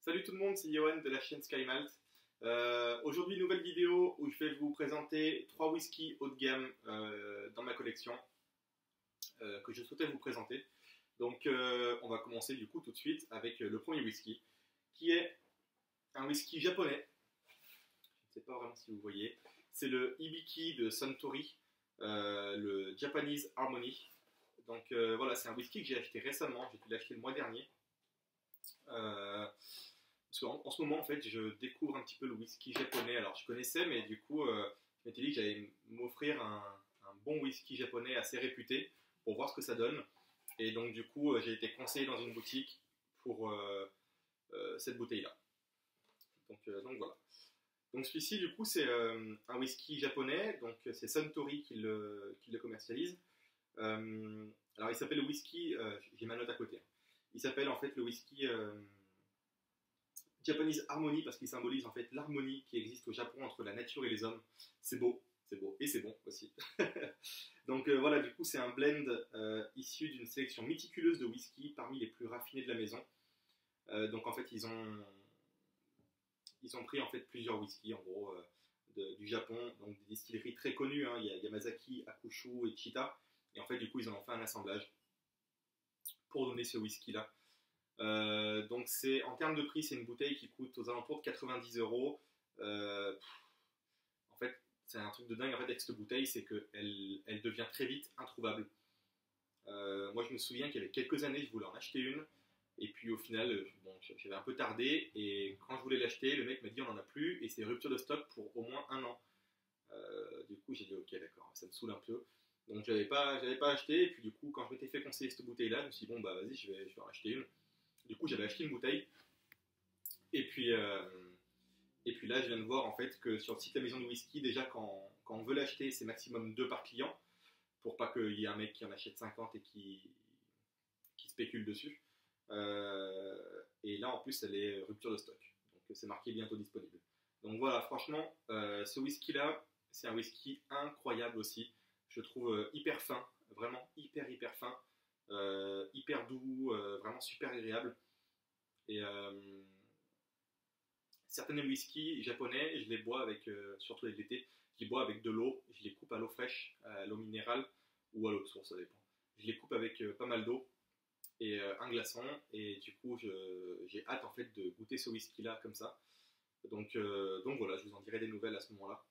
Salut tout le monde, c'est Johan de la chaîne SkyMalt. Aujourd'hui, nouvelle vidéo où je vais vous présenter 3 whiskies haut de gamme dans ma collection que je souhaitais vous présenter. Donc, on va commencer du coup tout de suite avec le premier whisky qui est un whisky japonais. Je ne sais pas vraiment si vous voyez. C'est le Hibiki de Suntory, le Japanese Harmony. Donc voilà, c'est un whisky que j'ai acheté récemment, j'ai pu l'acheter le mois dernier. Parce qu'en ce moment, en fait, je découvre un petit peu le whisky japonais. Alors, je connaissais, mais du coup, je m'étais dit que j'allais m'offrir un bon whisky japonais assez réputé pour voir ce que ça donne. Et donc, du coup, j'ai été conseillé dans une boutique pour cette bouteille-là. Donc voilà. Donc celui-ci, du coup, c'est un whisky japonais. Donc, c'est Suntory qui le commercialise. Alors, il s'appelle le whisky, j'ai ma note à côté, hein. Il s'appelle en fait le whisky Japanese Harmony parce qu'il symbolise en fait l'harmonie qui existe au Japon entre la nature et les hommes. C'est beau et c'est bon aussi. Donc voilà, du coup, c'est un blend issu d'une sélection méticuleuse de whisky parmi les plus raffinés de la maison. Donc en fait, ils ont pris en fait plusieurs whiskies en gros du Japon, donc des distilleries très connues, hein. Il y a Yamazaki, Akushu et Chita. Et en fait, du coup, ils en ont fait un assemblage pour donner ce whisky-là. Donc en termes de prix, c'est une bouteille qui coûte aux alentours de 90 euros. En fait, c'est un truc de dingue en fait, avec cette bouteille, c'est qu'elle devient très vite introuvable. Moi, je me souviens qu'il y avait quelques années, je voulais en acheter une. Et puis au final, bon, j'avais un peu tardé. Et quand je voulais l'acheter, le mec m'a dit on n'en a plus. Et c'est rupture de stock pour au moins un an. Du coup, j'ai dit ok, d'accord, ça me saoule un peu. Donc j'avais pas acheté. Et puis du coup, quand je m'étais fait conseiller cette bouteille-là, je me suis dit bon, bah vas-y, je vais en acheter une. Du coup, j'avais acheté une bouteille. Et puis là, je viens de voir en fait que sur le site de la maison de whisky, déjà quand on veut l'acheter, c'est maximum 2 par client pour pas qu'il y ait un mec qui en achète 50 et qui spécule dessus. Et là, en plus, elle est rupture de stock. Donc, c'est marqué bientôt disponible. Donc voilà, franchement, ce whisky-là, c'est un whisky incroyable aussi. Je le trouve hyper fin, vraiment hyper fin, hyper doux, vraiment super agréable. Et certains whiskies japonais, je les bois avec, surtout l'été, je les bois avec de l'eau, je les coupe à l'eau fraîche, à l'eau minérale ou à l'eau de source, ça dépend. Je les coupe avec pas mal d'eau et un glaçon, et du coup j'ai hâte en fait de goûter ce whisky là comme ça. Donc voilà, je vous en dirai des nouvelles à ce moment-là.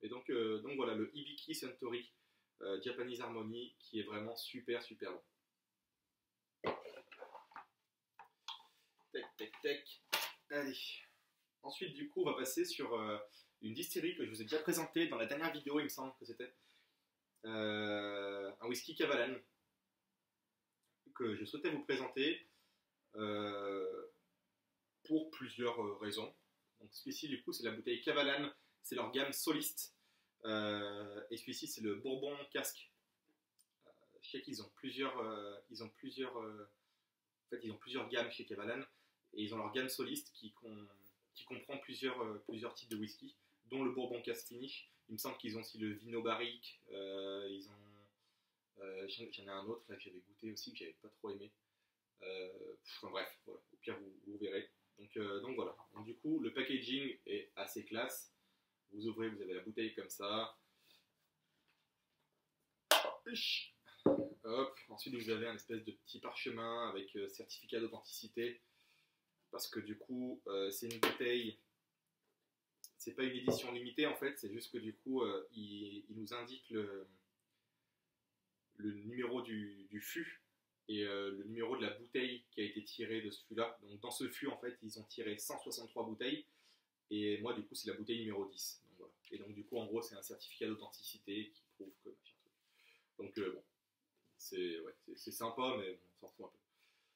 Et donc voilà, le Hibiki Suntory Japanese Harmony qui est vraiment super bon. Tac. Allez. Ensuite, du coup, on va passer sur une distillerie que je vous ai déjà présentée dans la dernière vidéo, il me semble que c'était. Un whisky Kavalan que je souhaitais vous présenter pour plusieurs raisons. Donc celui-ci, du coup, c'est la bouteille Kavalan, c'est leur gamme soliste. Et celui-ci, c'est le Bourbon Casque. Je sais qu'ils ont plusieurs, en fait, ils ont plusieurs gammes chez Kavalan. Et ils ont leur gamme soliste qui comprend plusieurs types de whisky, dont le Bourbon Cask Finish. Il me semble qu'ils ont aussi le Vino Barrique. J'en ai un autre là que j'avais goûté aussi que j'avais pas trop aimé. Enfin bref, voilà. Au pire vous verrez. Donc voilà. Donc, du coup, le packaging est assez classe. Vous ouvrez, vous avez la bouteille comme ça. Hop. Ensuite, vous avez un espèce de petit parchemin avec certificat d'authenticité. Parce que du coup, c'est une bouteille, c'est pas une édition limitée en fait, c'est juste que du coup, il nous indique le numéro du fût et le numéro de la bouteille qui a été tirée de ce fût-là. Donc dans ce fût, en fait, ils ont tiré 163 bouteilles et moi, du coup, c'est la bouteille numéro 10. Donc, voilà. Et donc, du coup, en gros, c'est un certificat d'authenticité qui prouve que machin truc. Donc, bon, c'est sympa, mais bon, on s'en fout un peu.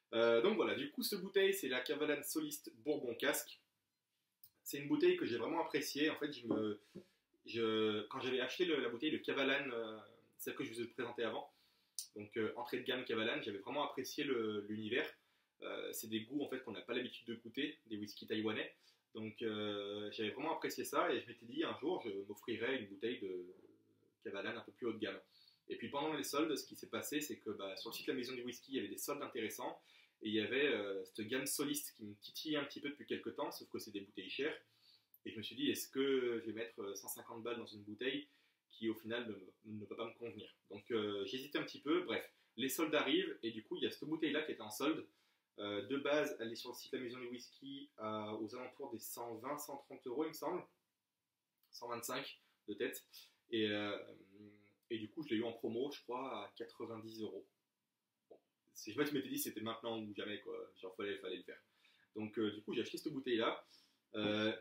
Donc voilà, du coup, cette bouteille, c'est la Kavalan Soliste Bourbon Casque. C'est une bouteille que j'ai vraiment appréciée. En fait, quand j'avais acheté la bouteille de Kavalan, celle que je vous ai présentée avant, donc entrée de gamme Kavalan, j'avais vraiment apprécié l'univers. C'est des goûts en fait qu'on n'a pas l'habitude de goûter, des whisky taïwanais. Donc j'avais vraiment apprécié ça et je m'étais dit un jour je m'offrirais une bouteille de Kavalan un peu plus haut de gamme. Et puis pendant les soldes, ce qui s'est passé, c'est que sur le site de la maison du whisky, il y avait des soldes intéressants. Et il y avait cette gamme Soliste qui me titillait un petit peu depuis quelques temps, sauf que c'est des bouteilles chères. Et je me suis dit, est-ce que je vais mettre 150 balles dans une bouteille qui au final ne va pas me convenir. Donc j'hésitais un petit peu, bref, les soldes arrivent et du coup il y a cette bouteille-là qui était en solde. De base, elle est sur le site de la Maison du Whisky aux alentours des 120-130 euros il me semble, 125 de tête. Et, euh, et du coup je l'ai eu en promo, je crois, à 90 euros. Bon, je m'étais dit c'était maintenant ou jamais, quoi, genre fallait le faire. Donc du coup j'ai acheté cette bouteille-là,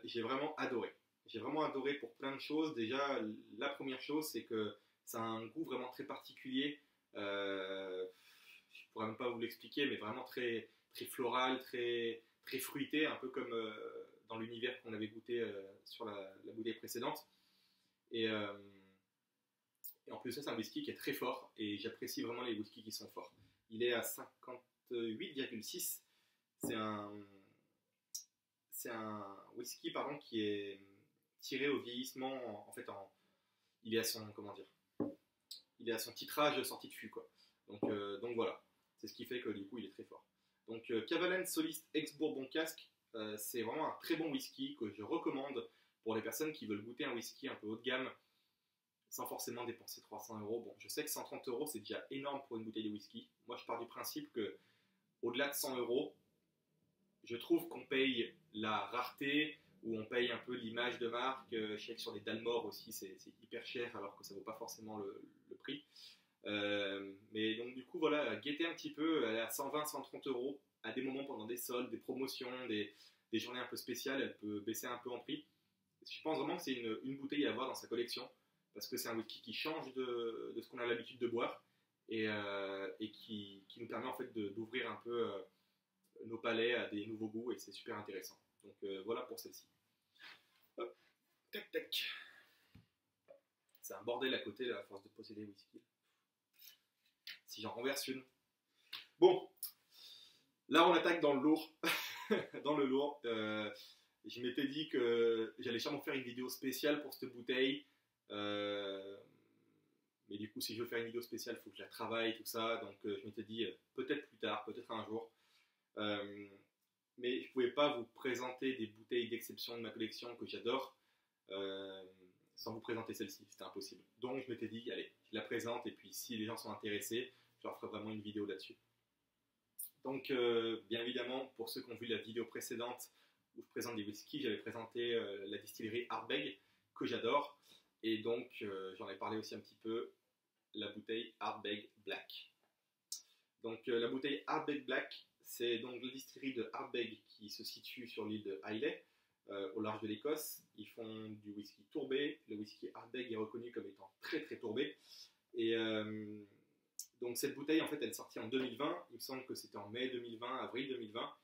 j'ai vraiment adoré. J'ai vraiment adoré pour plein de choses. Déjà, la première chose, c'est que ça a un goût vraiment très particulier. Je ne pourrais même pas vous l'expliquer, mais vraiment très, très floral, très, très fruité, un peu comme dans l'univers qu'on avait goûté sur la bouteille précédente. Et, euh, et en plus, ça, c'est un whisky qui est très fort, et j'apprécie vraiment les whiskies qui sont forts. Il est à 58,6. C'est un, c'est un whisky pardon, qui est tiré au vieillissement. En fait, il est à son, comment dire, il est à son titrage sorti de fût, quoi. Donc voilà, c'est ce qui fait que du coup il est très fort. Donc Cavalen Soliste ex-Bourbon Casque, c'est vraiment un très bon whisky que je recommande pour les personnes qui veulent goûter un whisky un peu haut de gamme sans forcément dépenser 300 euros. Bon, je sais que 130 euros c'est déjà énorme pour une bouteille de whisky. Moi je pars du principe que au-delà de 100 euros, je trouve qu'on paye la rareté ou on paye un peu l'image de marque. Je sais que sur les Dalmor aussi c'est hyper cher alors que ça vaut pas forcément le prix. Mais donc du coup voilà, guettez un petit peu, elle est à 120-130 euros à des moments pendant des soldes, des promotions, des journées un peu spéciales, elle peut baisser un peu en prix. Je pense vraiment que c'est une bouteille à avoir dans sa collection parce que c'est un whisky qui change de ce qu'on a l'habitude de boire et qui nous permet en fait d'ouvrir un peu nos palais à des nouveaux goûts et c'est super intéressant. Donc voilà pour celle-ci. Hop, tac tac. C'est un bordel à côté là, à force de posséder whisky. Si j'en renverse une. Bon, là on attaque dans le lourd. Dans le lourd. Je m'étais dit que j'allais sûrement faire une vidéo spéciale pour cette bouteille. Mais du coup, si je veux faire une vidéo spéciale, il faut que je la travaille, tout ça. Donc je m'étais dit peut-être plus tard, peut-être un jour. Mais je ne pouvais pas vous présenter des bouteilles d'exception de ma collection que j'adore sans vous présenter celle-ci. C'était impossible. Donc je m'étais dit, allez, je la présente et puis si les gens sont intéressés, je leur ferai vraiment une vidéo là-dessus. Donc bien évidemment, pour ceux qui ont vu la vidéo précédente où je présente des whiskies, j'avais présenté la distillerie Ardbeg que j'adore. Et donc j'en ai parlé aussi un petit peu, la bouteille Ardbeg Black. Donc la bouteille Ardbeg Black, c'est donc la distillerie de Ardbeg qui se situe sur l'île de Islay, au large de l'Écosse. Ils font du whisky tourbé. Le whisky Ardbeg est reconnu comme étant très très tourbé. Et donc cette bouteille, en fait, elle est sortie en 2020. Il me semble que c'était en mai 2020, avril 2020.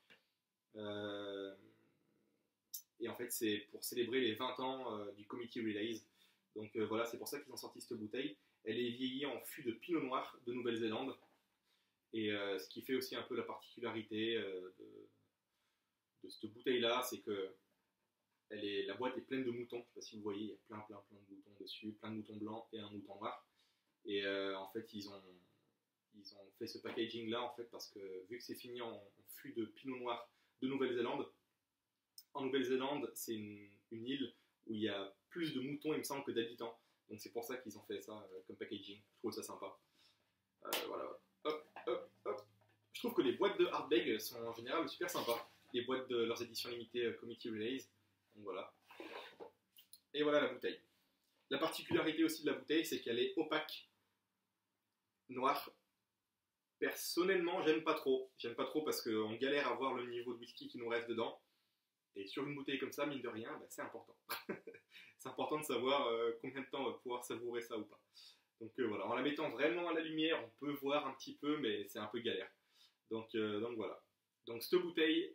Et en fait, c'est pour célébrer les 20 ans du Committee Release. Donc voilà, c'est pour ça qu'ils ont sorti cette bouteille. Elle est vieillie en fût de pinot noir de Nouvelle-Zélande. Et ce qui fait aussi un peu la particularité de cette bouteille-là, c'est que la boîte est pleine de moutons. Je ne sais pas si vous voyez, il y a plein de moutons dessus, plein de moutons blancs et un mouton noir. Et en fait, ils ont fait ce packaging-là en fait, parce que vu que c'est fini en fût de pinot noir de Nouvelle-Zélande, en Nouvelle-Zélande, c'est une île où il y a plus de moutons, il me semble, que d'habitants. Donc c'est pour ça qu'ils ont fait ça comme packaging. Je trouve ça sympa. Voilà. Hop, hop, hop. Je trouve que les boîtes de Ardbeg sont en général super sympas. Les boîtes de leurs éditions limitées Committee Release. Donc voilà. Et voilà la bouteille. La particularité aussi de la bouteille, c'est qu'elle est opaque, noire. Personnellement, j'aime pas trop. J'aime pas trop parce qu'on galère à voir le niveau de whisky qui nous reste dedans. Et sur une bouteille comme ça, mine de rien, bah, c'est important. C'est important de savoir combien de temps on va pouvoir savourer ça ou pas. Donc voilà, en la mettant vraiment à la lumière, on peut voir un petit peu, mais c'est un peu galère. Donc voilà. Donc cette bouteille,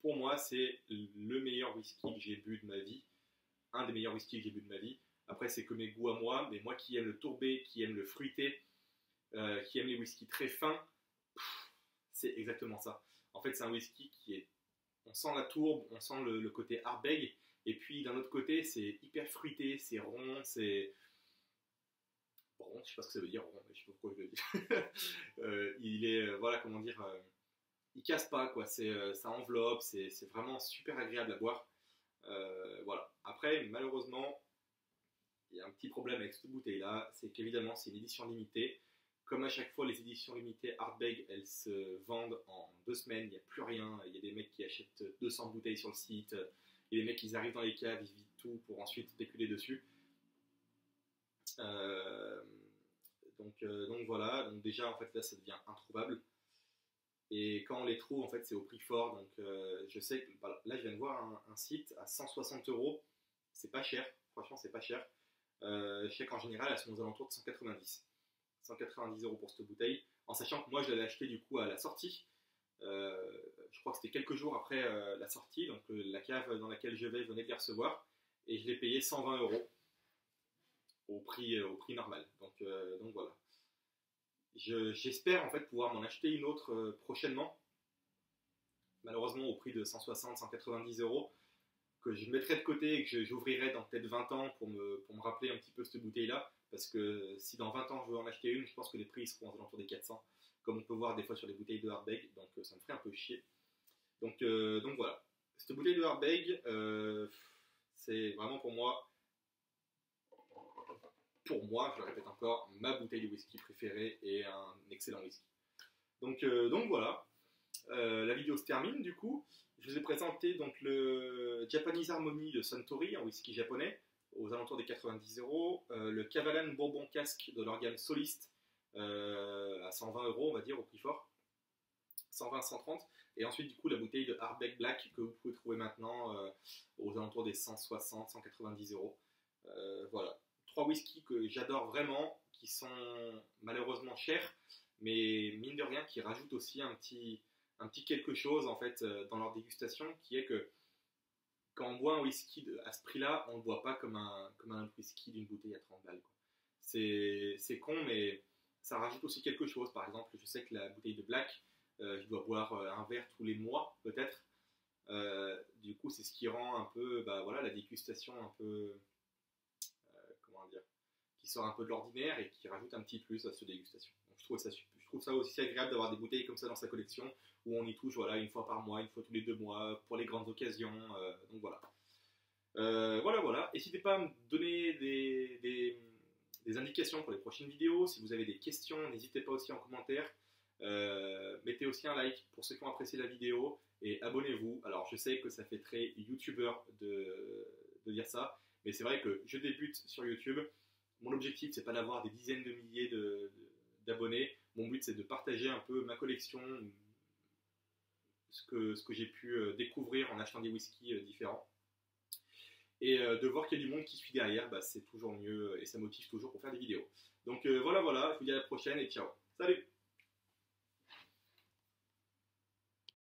pour moi, c'est le meilleur whisky que j'ai bu de ma vie. Un des meilleurs whiskies que j'ai bu de ma vie. Après, c'est que mes goûts à moi, mais moi qui aime le tourbé, qui aime le fruité, qui aime les whiskies très fins, c'est exactement ça. En fait, c'est un whisky qui est... On sent la tourbe, on sent le côté Ardbeg, et puis d'un autre côté, c'est hyper fruité, c'est rond, c'est... rond, je sais pas ce que ça veut dire rond, mais je sais pas pourquoi je le dis. Il est, voilà, comment dire, il casse pas, quoi. Ça enveloppe, c'est vraiment super agréable à boire. Voilà. Après, malheureusement, il y a un petit problème avec cette bouteille-là, c'est qu'évidemment, c'est une édition limitée. Comme à chaque fois, les éditions limitées Ardbeg, elles se vendent en 2 semaines, il n'y a plus rien. Il y a des mecs qui achètent 200 bouteilles sur le site, et les mecs, ils arrivent dans les caves, ils vident tout pour ensuite spéculer dessus. Euh, donc voilà, donc déjà, en fait, là, ça devient introuvable. Et quand on les trouve, en fait, c'est au prix fort. Donc je sais que voilà, là, je viens de voir un site à 160 euros. C'est pas cher, franchement, c'est pas cher. Je sais qu'en général, elles sont aux alentours de 190. 190 euros pour cette bouteille. En sachant que moi, je l'avais acheté du coup à la sortie. Je crois que c'était quelques jours après la sortie. Donc la cave dans laquelle je vais venait de les recevoir. Et je l'ai payé 120 euros au prix normal. Donc voilà. J'espère en fait pouvoir m'en acheter une autre prochainement, malheureusement au prix de 160-190 euros, que je mettrai de côté et que j'ouvrirai dans peut-être 20 ans pour me rappeler un petit peu cette bouteille-là, parce que si dans 20 ans je veux en acheter une, je pense que les prix seront aux alentours des 400, comme on peut voir des fois sur les bouteilles de Ardbeg, donc ça me ferait un peu chier. Donc voilà, cette bouteille de Ardbeg, c'est vraiment pour moi, je le répète encore, ma bouteille de whisky préférée et un excellent whisky. Donc voilà, la vidéo se termine du coup. Je vous ai présenté donc le Japanese Harmony de Suntory, un whisky japonais, aux alentours des 90 euros. Le Kavalan Bourbon Casque de l'organe Soliste à 120 euros, on va dire, au prix fort. 120-130. Et ensuite, du coup, la bouteille de Ardbeg Black que vous pouvez trouver maintenant aux alentours des 160-190 euros. Voilà. 3 whiskies que j'adore vraiment, qui sont malheureusement chers, mais mine de rien, qui rajoutent aussi un petit quelque chose en fait dans leur dégustation, qui est que quand on boit un whisky à ce prix-là, on ne le boit pas comme un whisky d'une bouteille à 30 balles, quoi. C'est con, mais ça rajoute aussi quelque chose. Par exemple, je sais que la bouteille de Black, je dois boire un verre tous les mois, peut-être. Du coup, c'est ce qui rend un peu bah, voilà, la dégustation un peu, comment dire, qui sort un peu de l'ordinaire et qui rajoute un petit plus à cette dégustation. Donc, je trouve ça aussi agréable d'avoir des bouteilles comme ça dans sa collection où on y touche voilà, une fois par mois, une fois tous les 2 mois pour les grandes occasions. Donc voilà. Voilà. N'hésitez pas à me donner des indications pour les prochaines vidéos. Si vous avez des questions, n'hésitez pas aussi en commentaire. Mettez aussi un like pour ceux qui ont apprécié la vidéo et abonnez-vous. Alors je sais que ça fait très youtubeur de dire ça, mais c'est vrai que je débute sur YouTube. Mon objectif c'est pas d'avoir des dizaines de milliers d'abonnés. Mon but c'est de partager un peu ma collection, ce que j'ai pu découvrir en achetant des whiskies différents. Et de voir qu'il y a du monde qui suit derrière, bah, c'est toujours mieux et ça motive toujours pour faire des vidéos. Donc voilà, je vous dis à la prochaine et ciao. Salut!